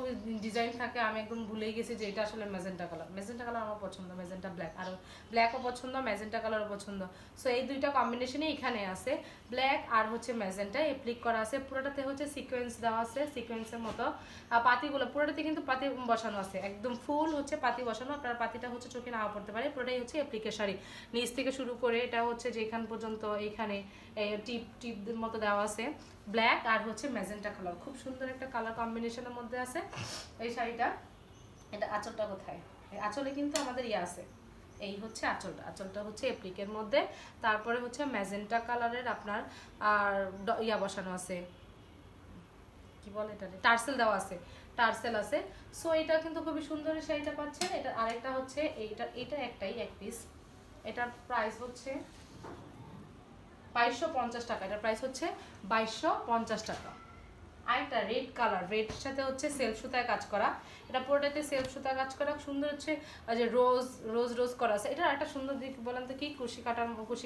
[SPEAKER 1] ডিজাইন থাকে, আমি একদম ভুলেই গেছি যে এটা আসলে ম্যাজেন্টা কালার আমার পছন্দ, ম্যাজেন্টা ব্ল্যাক, আর ব্ল্যাকও পছন্দ, ম্যাজেন্টা কালারও পছন্দ। সো এই দুইটা কম্বিনেশনই এখানে আছে, ব্ল্যাক আর হচ্ছে ম্যাজেন্টা এপ্লিক করা আছে। পুরোটাতে হচ্ছে সিকোয়েন্স দেওয়া আছে, সিকোয়েন্সের মতো। পাতিগুলো পুরোটাতে কিন্তু পাতি বসানো আছে, একদম ফুল হচ্ছে পাতি বসানো। আপনার পাতিটা হচ্ছে চোখে নাও পড়তে পারে, পুরোটাই হচ্ছে এপ্লিকের শাড়ি, নিচ থেকে শুরু করে এটা হচ্ছে যে এখান পর্যন্ত এইখানে টিপ মতো দেওয়া আছে। ব্ল্যাক আর হচ্ছে ম্যাজেন্টা কালার, খুব সুন্দর একটা কালার কম্বিনেশনের মধ্যে আছে এই শাড়িটা। এটা আঁচলটা কোথায়, আঁচলে কিন্তু আমাদের ইয়ে আছে, এই হচ্ছে আঁচলটা হচ্ছে এপ্লিকের মধ্যে। তারপরে হচ্ছে ম্যাজেন্টা কালারের আপনার আর বসানো আছে, কি বলে এটা, টার্সেল আছে। সো এটা কিন্তু খুবই সুন্দর শাড়িটা পাচ্ছেন। এটা আরেকটা হচ্ছে এটা একটাই এক পিস, এটার প্রাইস হচ্ছে 2250 টাকা, এটার প্রাইস হচ্ছে 2250 টাকা। আরেকটা রেড কালার, রেড সাথে হচ্ছে সেলফ সুতায় কাজ করা, এটা পুরোটাতে সেলফ সুতায় কাজ করা, সুন্দর হচ্ছে যে রোজ করা আছে। এটা একটা সুন্দর দিক বলেন তো কি, কুশি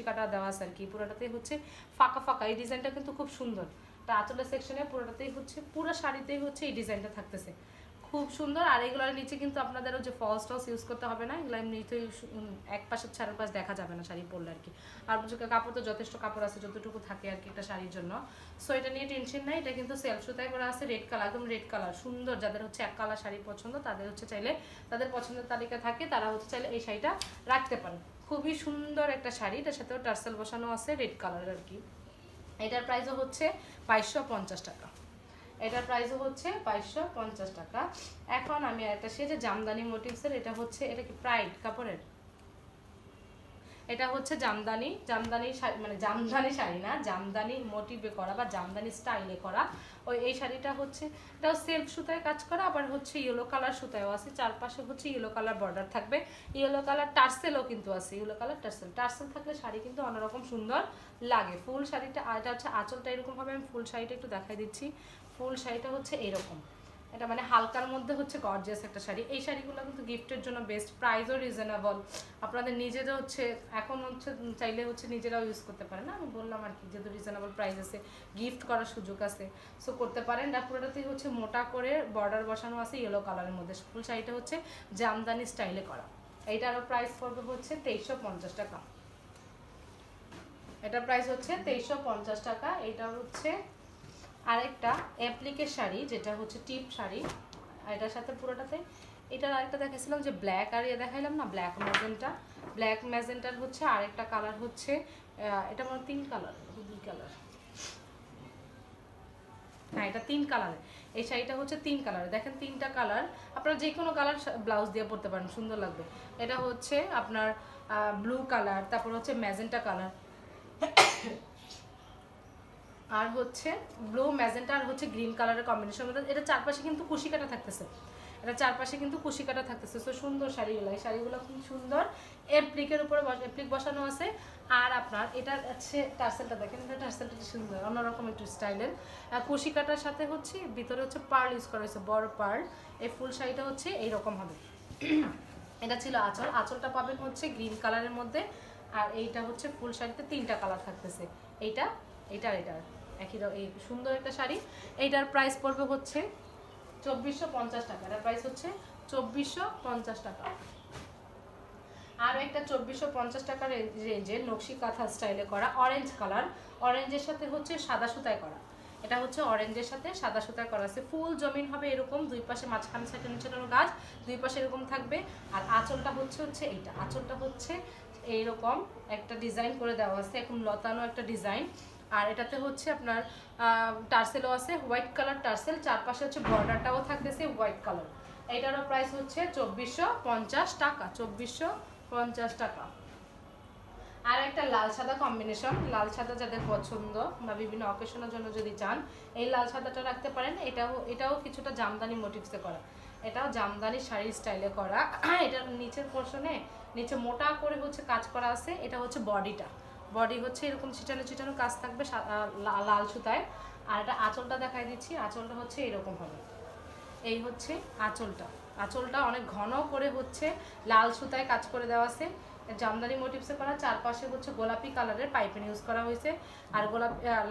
[SPEAKER 1] কাটা দেওয়া আছে আর কি, পুরোটাতে হচ্ছে ফাঁকা এই ডিজাইনটা কিন্তু খুব সুন্দর। তা আঁচলের সেকশনে পুরোটাতেই হচ্ছে পুরো শাড়িতেই হচ্ছে এই ডিজাইনটা থাকতেছে, খুব সুন্দর। আর এগুলোর নিচে কিন্তু আপনাদেরও যে ফলস টলস ইউজ করতে হবে না, এগুলো এমনিতেই এক পাশের ছাড়ের পাশ দেখা যাবে না শাড়ি পরলে আর কি। আর কাপড় তো যথেষ্ট কাপড় আছে, যতটুকু থাকে আর কি একটা শাড়ির জন্য। সো এটা নিয়ে টেনশন নাই। এটা কিন্তু সেলফ সুতায় করা আছে, রেড কালার, একদম রেড কালার সুন্দর। যাদের হচ্ছে এক কালার শাড়ি পছন্দ তাদের হচ্ছে চাইলে, তাদের পছন্দের তালিকা থাকে, তারা হচ্ছে চাইলে এই শাড়িটা রাখতে পারেন। খুবই সুন্দর একটা শাড়ি, এটার সাথেও টার্সেল বসানো আছে রেড কালার আর কি। এটার প্রাইসও হচ্ছে 2250 টাকা। এটার প্রাইসও হচ্ছে 2250 টাকা। এখন আমি একটা যে জামদানি মোটিভসের, এটা হচ্ছে, এটা কি প্রাইড কাপড়ের, এটা হচ্ছে জামদানি শাড়ি, মানে জামদানি শাড়ি না, জামদানি মোটিভে করা বা জামদানি স্টাইলে করা। ওই এই শাড়িটা হচ্ছে, এটাও সেলফ সুতায় কাজ করা, আবার হচ্ছে ইয়েলো কালার সুতায়ও আছে, চারপাশে হচ্ছে ইয়েলো কালার বর্ডার থাকবে, ইয়েলো কালার টার্সেলও কিন্তু আছে, ইয়েলো কালার টার্সেল থাকলে শাড়ি কিন্তু অন্যরকম সুন্দর লাগে। ফুল শাড়িটা, আর এটা হচ্ছে আঁচলটা এরকম ভাবে, আমি ফুল শাড়িটা একটু দেখাই দিচ্ছি। ফুল শাড়িটা হচ্ছে এরকম, এটা মানে হালকার মধ্যে হচ্ছে গর্জিয়াস একটা শাড়ি। এই শাড়িগুলো কিন্তু গিফটের জন্য বেস্ট, প্রাইসও রিজনেবল। আপনাদের নিজেরা হচ্ছে এখন হচ্ছে চাইলে হচ্ছে নিজেরাও ইউজ করতে পারেন না, আমি বললাম আর কি, যেহেতু রিজনেবল প্রাইস আছে, গিফট করার সুযোগ আছে, সো করতে পারেন। আর পুরোটাতেই হচ্ছে মোটা করে বর্ডার বসানো আছে ইয়েলো কালারের মধ্যে। ফুল শাড়িটা হচ্ছে জামদানি স্টাইলে করা। এইটারও প্রাইস পড়বে হচ্ছে 2350 টাকা। এটার প্রাইস হচ্ছে 2350 টাকা। এটা হচ্ছে আরেকটা অ্যাপ্লিকের শাড়ি, যেটা হচ্ছে টিপ শাড়ি। এটার সাথে পুরোটাতে, এটার আরেকটা দেখাইছিলাম যে ব্ল্যাক, আর ইয়ে দেখাইলাম না ব্ল্যাক ম্যাজেন্টা। ব্ল্যাক ম্যাজেন্টার হচ্ছে আরেকটা কালার হচ্ছে, এটা মানে 3 কালার, 2 কালার, হ্যাঁ এটা 3 কালার। এই শাড়িটা হচ্ছে 3 কালার, দেখেন 3টা কালার, আপনারা যে কোনো কালার ব্লাউজ দিয়ে পরতে পারেন, সুন্দর লাগবে। এটা হচ্ছে আপনার ব্লু কালার, তারপর হচ্ছে ম্যাজেন্টা কালার, আর হচ্ছে ব্লু ম্যাজেন্টা আর হচ্ছে গ্রিন কালারের কম্বিনেশন। এটা চারপাশে কিন্তু কুশি কাটা থাকতেছে, এটা চারপাশে কিন্তু কুশি কাটা থাকতেছে। তো সুন্দর শাড়িগুলো, এই শাড়িগুলো খুব সুন্দর। এপ্লিকের উপরে এপ্লিক বসানো আছে। আর আপনার এটা হচ্ছে টার্সেলটা দেখেন, এটা টার্সেলটা সুন্দর, অন্যরকম একটু স্টাইলের। কুশি কাটার সাথে হচ্ছে ভিতরে হচ্ছে পার্ল ইউজ করা হয়েছে, বড় পার্ল। এই ফুল শাড়িটা হচ্ছে এইরকম হবে। এটা ছিল আঁচল, আঁচলটা পাবেন হচ্ছে গ্রিন কালারের মধ্যে। আর এইটা হচ্ছে ফুল শাড়িতে 3টা কালার থাকতেছে, এইটা, এইটার, এটার একই এই সুন্দর একটা শাড়ি। এইটার প্রাইস পড়বে হচ্ছে 2450 টাকা। এটার প্রাইস হচ্ছে 2450 টাকা। আর একটা 2450 টাকার রেঞ্জের নকশি কাঁথা স্টাইলে করা অরেঞ্জ কালার, অরেঞ্জের সাথে হচ্ছে সাদা সুতায় করা। এটা হচ্ছে অরেঞ্জের সাথে সাদা সুতায় করা আছে। ফুল জমিন হবে এরকম, দুই পাশে মাঝখানে ছেটানো ছেটানো গাছ, দুই পাশে এরকম থাকবে। আর আঁচলটা হচ্ছে এইটা, আঁচলটা হচ্ছে এইরকম একটা ডিজাইন করে দেওয়া আছে, এখন লতানো একটা ডিজাইন। আর এটাতে হচ্ছে আপনার টার্সেলও আছে, হোয়াইট কালার টার্সেল, চারপাশে হচ্ছে বর্ডারটাও থাকতেছে হোয়াইট কালার। এটারও প্রাইস হচ্ছে 2450 টাকা, 2450 টাকা। আর একটা লাল সাদা কম্বিনেশন, লাল সাদা যাদের পছন্দ বা বিভিন্ন অকেশনের জন্য যদি চান, এই লাল সাদাটা রাখতে পারেন। এটাও কিছুটা জামদানি মোটিভসে করা, এটাও জামদানি শাড়ির স্টাইলে করা। এটার নিচের পোর্শনে নিচে মোটা করে হচ্ছে কাজ করা আছে। এটা হচ্ছে বডিটা, বডি হচ্ছে এরকম ছিটানো ছিটানো কাজ থাকবে লাল সুতায়। আর এটা আঁচলটা দেখাই দিচ্ছি, আঁচলটা হচ্ছে এরকম হবে। এই হচ্ছে আঁচলটা, আঁচলটা অনেক ঘন করে হচ্ছে লাল সুতায় কাজ করে দেওয়া আছে, জামদানি মোটিভসে করা। চারপাশে হচ্ছে গোলাপি কালারের পাইপিং ইউজ করা হয়েছে, আর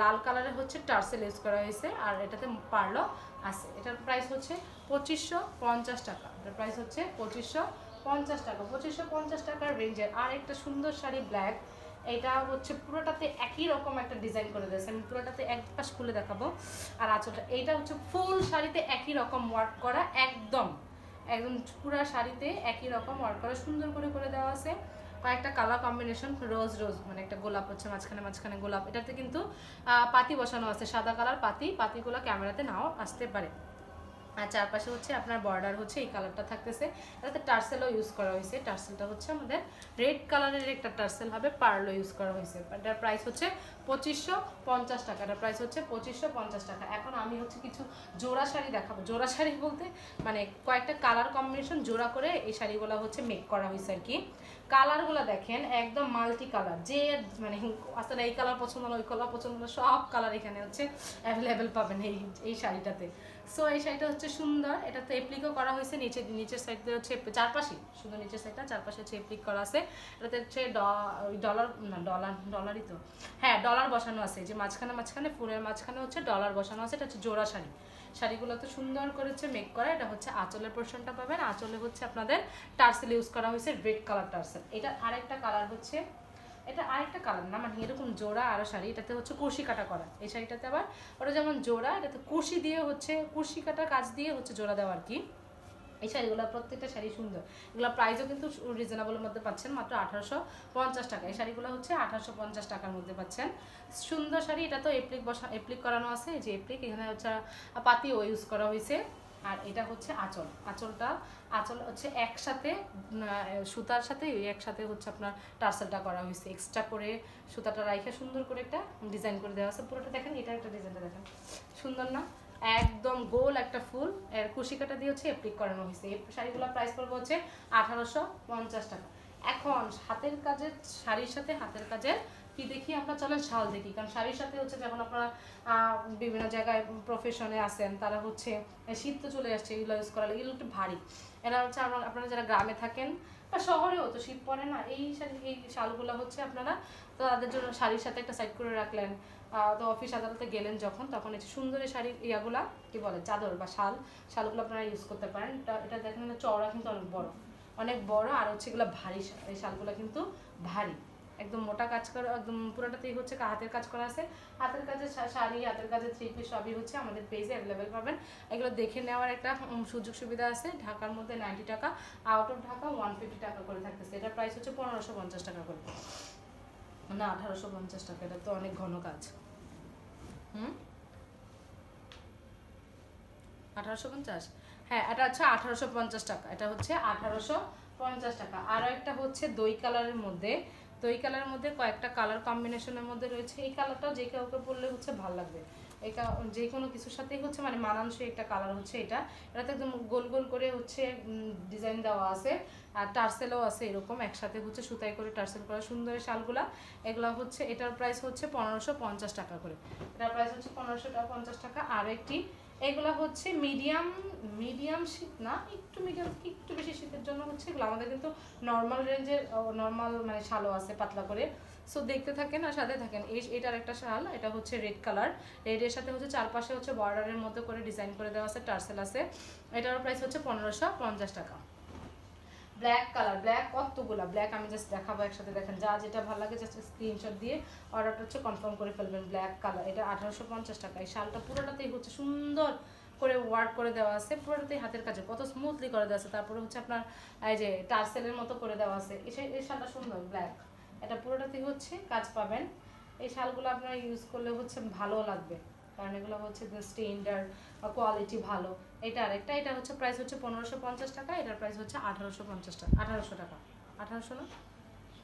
[SPEAKER 1] লাল কালারের হচ্ছে টার্সেল ইউজ করা হয়েছে, আর এটাতে পার্লও আছে। এটার প্রাইস হচ্ছে 2550 টাকা। এটার প্রাইস হচ্ছে 2550 টাকা। 2550 টাকার রেঞ্জের আর একটা সুন্দর শাড়ি ব্ল্যাক, এটা হচ্ছে পুরোটাতে একই রকম একটা ডিজাইন করে দিয়েছে, আমি পুরোটাতে এক পাশ খুলে দেখাবো। আর আঁচলটা, এইটা হচ্ছে ফুল শাড়িতে একই রকম ওয়ার্ক করা, একদম একদম পুরো শাড়িতে একই রকম ওয়ার্ক করা, সুন্দর করে করে দেওয়া আছে। কয়েকটা কালার কম্বিনেশন, রোজ রোজ মানে একটা গোলাপ হচ্ছে মাঝখানে মাঝখানে গোলাপ। এটাতে কিন্তু পাতি বসানো আছে, সাদা কালার পাতিগুলো ক্যামেরাতে নাও আসতে পারে। আর চারপাশে হচ্ছে আপনার বর্ডার হচ্ছে এই কালারটা থাকতেছে। এটাতে টার্সেলও ইউজ করা হয়েছে, টার্সেলটা হচ্ছে আমাদের রেড কালারের একটা টার্সেল হবে, পার্লও ইউজ করা হয়েছে। এটার প্রাইস হচ্ছে 2550 টাকা। এটার প্রাইস হচ্ছে 2550 টাকা। এখন আমি হচ্ছে কিছু জোড়া শাড়ি দেখাবো। জোড়া শাড়ি বলতে মানে কয়েকটা কালার কম্বিনেশন জোড়া করে এই শাড়িগুলো হচ্ছে মেক করা হয়েছে আর কি। কালারগুলো দেখেন একদম মাল্টি কালার, যে মানে আসলে এই কালার পছন্দ না ওই কালার পছন্দ না, সব কালার এখানে হচ্ছে অ্যাভেলেবেল পাবেন এই শাড়িটাতে। সো এই শাড়িটা হচ্ছে সুন্দর, এটাতে এপ্লিকও করা হয়েছে, নিচের সাইডে হচ্ছে চারপাশে, শুধু নিচের সাইডটা চারপাশে হচ্ছে এপ্লিক করা আছে। এটাতে হচ্ছে ডলার না ডলারই তো, হ্যাঁ ডলার বসানো আছে, যে মাঝখানে ফুলের মাঝখানে হচ্ছে ডলার বসানো আছে। এটা হচ্ছে জোড়া শাড়ি, শাড়িগুলো তো সুন্দর করেছে মেক করা। এটা হচ্ছে আঁচলের পোর্শনটা পাবেন, আঁচলে হচ্ছে আপনাদের টার্সেল ইউজ করা হয়েছে, রেড কালার টার্সেল। এটা আরেকটা কালার হচ্ছে, এটা আরেকটা কালার না, মানে এরকম জোড়া আরও শাড়ি, এটাতে হচ্ছে কুশি কাটা করা। এই শাড়িটাতে আবার ওটা যেমন জোড়া, এটাতে কুশি দিয়ে হচ্ছে, কুশি কাটা কাজ দিয়ে হচ্ছে জোড়া দেওয়া আর কি। এই শাড়িগুলো প্রত্যেকটা শাড়ি সুন্দর, এগুলো প্রাইসও কিন্তু রিজনেবলের মধ্যে পাচ্ছেন, মাত্র 1850 টাকা। এই শাড়িগুলো হচ্ছে 1850 টাকার মধ্যে পাচ্ছেন। সুন্দর শাড়ি। এটা তো এপ্লিক করানো আছে, এই যে এপ্লিক, এখানে হচ্ছে পাতিও ইউজ করা হয়েছে। আর এটা হচ্ছে আঁচল, আঁচল হচ্ছে একসাথে সুতার সাথে একসাথে হচ্ছে আপনার টার্সেলটা করা হয়েছে, এক্সট্রা করে সুতাটা রাইখে সুন্দর করে একটা ডিজাইন করে দেওয়া আছে। পুরোটা দেখেন, এটা একটা ডিজাইনটা দেখেন, সুন্দর না? একদম গোল একটা ফুল এর কুশি কাটা দিয়ে হচ্ছে এপ্লিক করানো হয়েছে। এই শাড়িগুলো প্রাইস পড়বে হচ্ছে 1850 টাকা। এখন হাতের কাজের শাড়ির সাথে হাতের কাজের কি দেখি আমরা, চলেন শাল দেখি। কারণ শাড়ির সাথে হচ্ছে যখন আপনারা বিভিন্ন জায়গায় প্রফেশনে আসেন, তারা হচ্ছে শীত তো চলে আসছে, এগুলো ইউজ করা, এগুলো একটু ভারী। এরা হচ্ছে আপনারা যারা গ্রামে থাকেন বা শহরেও তো শীত পড়ে না, এই শালগুলো হচ্ছে আপনারা তো তাদের জন্য শাড়ির সাথে একটা সাইড করে রাখলেন। তো অফিস আদালতে গেলেন যখন, তখন এই সুন্দর এই শাড়ির ইয়াগুলা কি বলে, চাদর বা শালগুলো আপনারা ইউজ করতে পারেন। এটা দেখেন চওড়া কিন্তু অনেক বড় আর হচ্ছে এগুলো ভারী। এই শালগুলো কিন্তু ভারী, একদম মোটা কাজ করা, একদম পুরোটাতেই হচ্ছে হাতের কাজ করা আছে। হাতের কাজের শাড়ি, হাতের কাজের থ্রি পিস সবই হচ্ছে আমাদের পেজে অ্যাভেলেবেল পাবেন। এগুলো দেখে নেওয়ার একটা সুযোগ সুবিধা আছে। ঢাকার মধ্যে 90 টাকা, আউট অফ ঢাকা 150 টাকা করে থাকতেছে। এটার প্রাইস হচ্ছে 1550 টাকা করে, না 1850 টাকা। এটা তো অনেক ঘন কাজ। 1850, হ্যাঁ এটা হচ্ছে 1850 টাকা। এটা হচ্ছে 1850 টাকা। আরও একটা হচ্ছে দই কালারের মধ্যে, কয়েকটা কালার কম্বিনেশনের মধ্যে রয়েছে। এই কালারটা যে কাউকে পরলে হচ্ছে ভালো লাগবে, এটা যে কোনো কিছুর সাথেই হচ্ছে মানে মানানসই একটা কালার হচ্ছে এটা। এটাতে একদম গোল গোল করে হচ্ছে ডিজাইন দেওয়া আছে, আর টার্সেলও আছে এরকম একসাথে হচ্ছে সুতাই করে টার্সেল করা সুন্দর শালগুলা। এগুলো হচ্ছে, এটার প্রাইস হচ্ছে 1550 টাকা করে। এটার প্রাইস হচ্ছে 1550 টাকা। আর একটি, এগুলো হচ্ছে মিডিয়াম শীত না, একটু বেশি শীতের জন্য হচ্ছে এগুলো। আমাদের কিন্তু নর্মাল রেঞ্জের নর্মাল মানে শালও আছে পাতলা করে। সো দেখতে থাকেন আর সাথে থাকেন। এটার একটা শাল, এটা হচ্ছে রেড কালার, রেডের সাথে হচ্ছে চারপাশে হচ্ছে বর্ডারের মতো করে ডিজাইন করে দেওয়া আছে, টার্সেল আছে। এটার প্রাইস হচ্ছে 1550 টাকা। ব্ল্যাক কালার, ব্ল্যাক কতগুলা ব্ল্যাক আমি জাস্ট দেখাবো একসাথে, দেখেন যা যেটা ভালো লাগে জাস্ট স্ক্রিনশট দিয়ে অর্ডারটা হচ্ছে কনফার্ম করে ফেলবেন। ব্ল্যাক কালার, এটা 1850 টাকা। এই শালটা পুরোটাতেই হচ্ছে সুন্দর করে ওয়ার্ক করে দেওয়া আছে, পুরোটাতেই হাতের কাজে কত স্মুথলি করে দেওয়া আছে। তারপরে হচ্ছে আপনার এই যে টার্সেলের মতো করে দেওয়া আছে। এই শালটা সুন্দর ব্ল্যাক, এটা পুরোটাতেই হচ্ছে কাজ পাবেন। এই শালগুলো আপনারা ইউজ করলে হচ্ছে ভালো লাগবে, কারণ এগুলো হচ্ছে স্ট্যান্ডার্ড কোয়ালিটি ভালো। এটা আরেকটা, এটা হচ্ছে প্রাইস হচ্ছে 1550 টাকা। এটার প্রাইস হচ্ছে 1850 টাকা, 1800 টাকা, 1800 না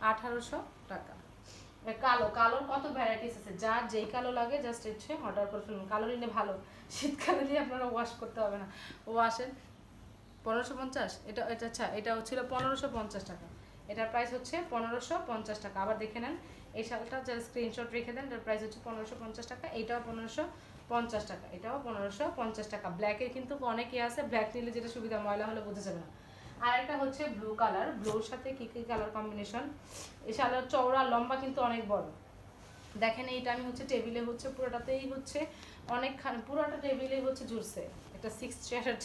[SPEAKER 1] 1800 টাকা। কালোর কত ভ্যারাইটিস আছে, যার যেই কালো লাগে জাস্ট হচ্ছে অর্ডার করে ফেলুন। কালো নিলে ভালো, শীতকালে দিয়ে আপনারা ওয়াশ করতে হবে না। ওয়াশের 1550, আচ্ছা এটা হচ্ছিল 1550 টাকা। এটার প্রাইস হচ্ছে 1550 টাকা। আবার দেখে নেন এই শালটা, যারা স্ক্রিনশট রেখে দেন, এটার প্রাইস হচ্ছে 1550 টাকা। এটাও 1550 টাকা, এটাও 1550 টাকা। ব্ল্যাকের কিন্তু অনেকে আছে, ব্ল্যাক নিলে যেটা সুবিধা, ময়লা হলে বোঝা যাবে না। আর একটা হচ্ছে ব্লু কালার, ব্লুর সাথে কী কী কালার কম্বিনেশন। এই শালের চওড়া লম্বা কিন্তু অনেক বড়। দেখেন এইটা আমি হচ্ছে টেবিলে হচ্ছে পুরোটাতেই হচ্ছে অনেকখানি, পুরোটা টেবিলে হচ্ছে জুড়ছে, একটা 6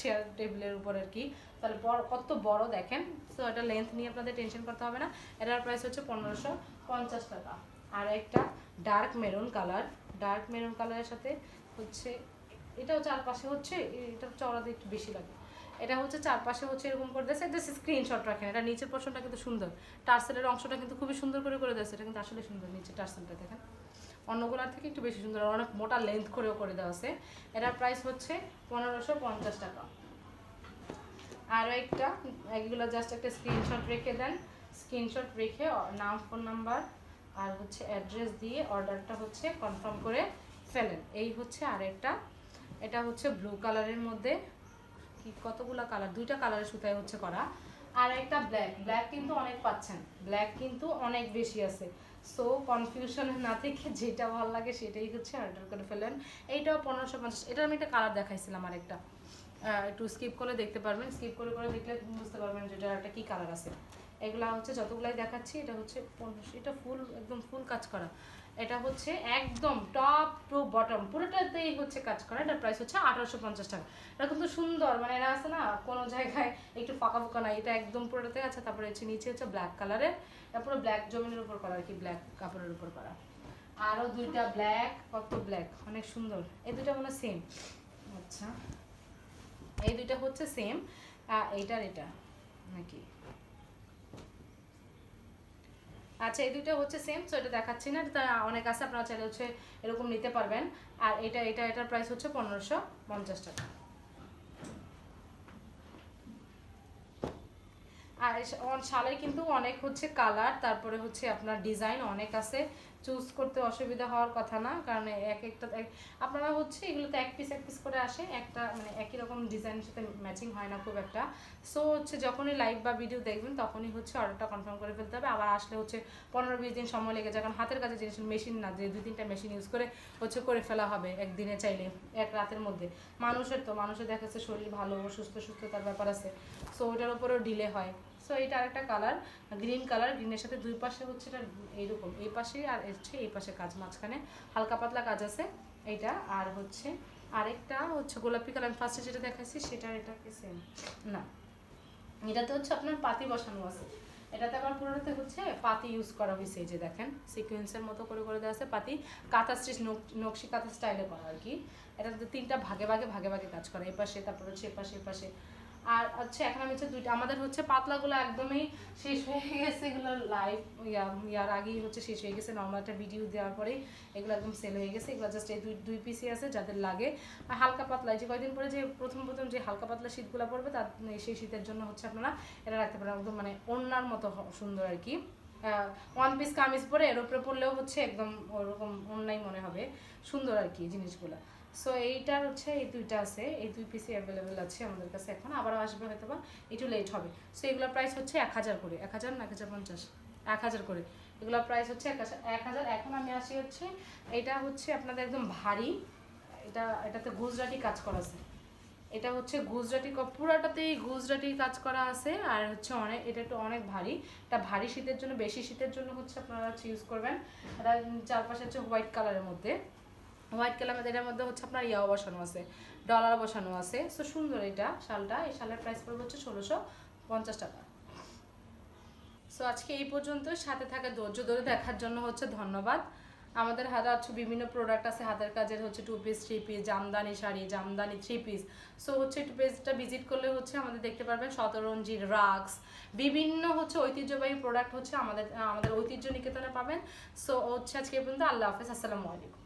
[SPEAKER 1] চেয়ার টেবিলের উপর আর কি। তাহলে কত বড় দেখেন। সো এটা লেন্থ নিয়ে আপনাদের টেনশন করতে হবে না। এটার প্রাইস হচ্ছে 1550 টাকা। আর একটা ডার্ক মেরুন কালারের সাথে হচ্ছে, এটাও চারপাশে হচ্ছে, এটা চওড়াতে একটু বেশি লাগে। এটা হচ্ছে চারপাশে হচ্ছে এরকম করে দিয়েছে, এটা স্ক্রিনশট রাখেন। এটা নিচের পোর্শনটা কিন্তু সুন্দর, টার্সেলের অংশটা কিন্তু খুবই সুন্দর করে দিয়েছে। এটা কিন্তু আসলে সুন্দর, নিচে টার্সেলটা দেখেন অন্যগুলোর থেকে একটু বেশি সুন্দর, অনেক মোটা লেন্থ করেও করে দেওয়া আছে। এটার প্রাইস হচ্ছে 1550 টাকা। আরও একটা, এগুলো জাস্ট একটা স্ক্রিনশট রেখে দেন, স্ক্রিনশট রেখে নাম, ফোন নাম্বার আর হচ্ছে অ্যাড্রেস দিয়ে অর্ডারটা হচ্ছে কনফার্ম করে ফেলেন। এই হচ্ছে আরেকটা, এটা হচ্ছে ব্লু কালারের মধ্যে, কি কতগুলো কালার, দুইটা কালারের সুতায় হচ্ছে করা। আর একটা ব্ল্যাক কিন্তু অনেক পাচ্ছেন, ব্ল্যাক কিন্তু অনেক বেশি আছে। সো কনফিউশন না থেকে যেটা ভালো লাগে সেটাই হচ্ছে অর্ডার করে ফেলেন। এইটাও 1550। এটার আমি একটা কালার দেখাইছিলাম আরেকটা, একটু স্কিপ করে দেখতে পারবেন, স্কিপ করে দেখলে বুঝতে পারবেন যে এটা একটা কী কালার আছে। এগুলা হচ্ছে যতগুলাই দেখাচ্ছি, এটা হচ্ছে 1500, এটা ফুল একদম ফুল কাজ করা। এটা হচ্ছে একদম টপ টু বটম পুরোটাতেই হচ্ছে কাজ করা। এটার প্রাইস হচ্ছে 1850 টাকা। এটা কিন্তু সুন্দর, মানে এরা আছে না কোনো জায়গায় একটু ফাঁকা ফাঁকা নাই, এটা একদম পুরোটাতে আছে। তারপরে হচ্ছে নিচে হচ্ছে ব্ল্যাক কালারের, এটা পুরো ব্ল্যাক জমিনের উপর করা আর কি, ব্ল্যাক কাপড়ের উপর করা। আরও দুইটা ব্ল্যাক, কত ব্ল্যাক, অনেক সুন্দর। এই দুইটা মনে সেম। আচ্ছা, এই দুইটা হচ্ছে সেম, এইটার এটা নাকি, আচ্ছা এই দুটো হচ্ছে সেম। সো এটা দেখাচ্ছি না, এটা অনেক আছে, আপনারা চাইলে হচ্ছে এরকম নিতে পারবেন। আর এটার প্রাইস হচ্ছে 1550 টাকা। আর শালের কিন্তু অনেক হচ্ছে কালার, তারপরে হচ্ছে আপনার ডিজাইন অনেক আছে, চুজ করতে অসুবিধা হওয়ার কথা না, কারণ এক একটা আপনারা হচ্ছে এগুলোতে এক পিস করে আসে, একটা মানে একই রকম ডিজাইনের সাথে ম্যাচিং হয় না খুব একটা। সো হচ্ছে যখনই লাইভ বা ভিডিও দেখবেন তখনই হচ্ছে অর্ডারটা কনফার্ম করে ফেলতে হবে। আবার আসলে হচ্ছে 15-20 দিন সময় লেগে যায়, কারণ হাতের কাছে জিনিস, মেশিন না যে 2-3টা মেশিন ইউজ করে হচ্ছে করে ফেলা হবে একদিনে চাইলে, এক রাতের মধ্যে। মানুষের দেখা যাচ্ছে শরীর ভালো, সুস্থতার ব্যাপার আছে, সো ওটার উপরেও ডিলে হয়। সো এটা আরেকটা কালার, গ্রিন কালার, গ্রিনের সাথে দুই পাশে হচ্ছে এটা এইরকম, এই পাশে আর হচ্ছে এই পাশে কাজ, মাঝখানে হালকা পাতলা কাজ আছে এইটা। আর হচ্ছে আরেকটা হচ্ছে গোলাপি কালার, ফার্স্টে যেটা দেখাচ্ছি সেটা এটাকে সেম না, এটাতে হচ্ছে আপনার পাতি বসানো আছে। এটাতে আবার পুরোটাতে হচ্ছে পাতি ইউজ করা হয়েছে, এই যে দেখেন সিকোয়েন্সের মতো করে করে দেওয়া আছে পাতি, কাঁথা স্টিচ, নকশি কাঁথা স্টাইলে করা আর কি। এটাতে 3টা ভাগে ভাগে কাজ করা, এই পাশে, তারপর হচ্ছে এ পাশে। আর হচ্ছে এখন আমি হচ্ছে দুইটা, আমাদের হচ্ছে পাতলাগুলো একদমই শেষ হয়ে গেছে, এগুলো লাইভ ইয়ার আগেই হচ্ছে শেষ হয়ে গেছে, নর্মাল একটা ভিডিও দেওয়ার পরেই এগুলো একদম সেল হয়ে গেছে। এগুলো জাস্ট এই দুই পিসই আছে যাদের লাগে। আর হালকা পাতলা, যে কয়দিন পরে যে প্রথম যে হালকা পাতলা শীতগুলো পড়বে তার সেই শীতের জন্য হচ্ছে আপনারা এটা রাখতে পারেন, একদম মানে ওড়নার মতো সুন্দর আর কি। ওয়ান পিস কামিজ পরে এর উপরে পরলেও হচ্ছে একদম ওরকম ওড়নাই মনে হবে, সুন্দর আর কি জিনিসগুলো। সো এইটার হচ্ছে এই দুইটা আছে, এই 2 পিসই অ্যাভেলেবেল আছে আমাদের কাছে এখন, আবারও আসবে হয়তো বা একটু লেট হবে। সো এগুলোর প্রাইস হচ্ছে 1000 করে, 1000 না 1050, 1000 করে এগুলোর প্রাইস হচ্ছে 1000। এখন আমি আসি হচ্ছে এটা হচ্ছে আপনাদের একদম ভারী, এটাতে গুজরাটি কাজ করা আছে। এটা হচ্ছে গুজরাটি, পুরাটাতেই গুজরাটি কাজ করা আছে। আর হচ্ছে এটা একটু অনেক ভারী, এটা ভারী শীতের জন্য, বেশি শীতের জন্য হচ্ছে আপনারা ইউজ করবেন। এটা চারপাশে হচ্ছে হোয়াইট কালারের মধ্যে, হোয়াইট কালার, এটার মধ্যে হচ্ছে আপনার ইয়াও বসানো আছে, ডলার বসানো আছে। সো সুন্দর এটা শালটা, এই শালের প্রাইস পড়বে হচ্ছে 1650 টাকা। সো আজকে এই পর্যন্ত, সাথে থাকা ধৈর্য ধরে দেখার জন্য হচ্ছে ধন্যবাদ। আমাদের হাতে হচ্ছে বিভিন্ন প্রোডাক্ট আছে হাতের কাজের, হচ্ছে 2 piece 3 piece, Jamdani sari, Jamdani 3 piece. So হচ্ছে একটু পেজটা ভিজিট করলে হচ্ছে আমাদের দেখতে পারবেন শতরঞ্জি, রাক্স, বিভিন্ন হচ্ছে ঐতিহ্যবাহী প্রোডাক্ট হচ্ছে আমাদের ঐতিহ্য নিকেতনে পাবেন। সো হচ্ছে আজকে এই পর্যন্ত, আল্লাহ হাফেজ, আসসালামু আলাইকুম।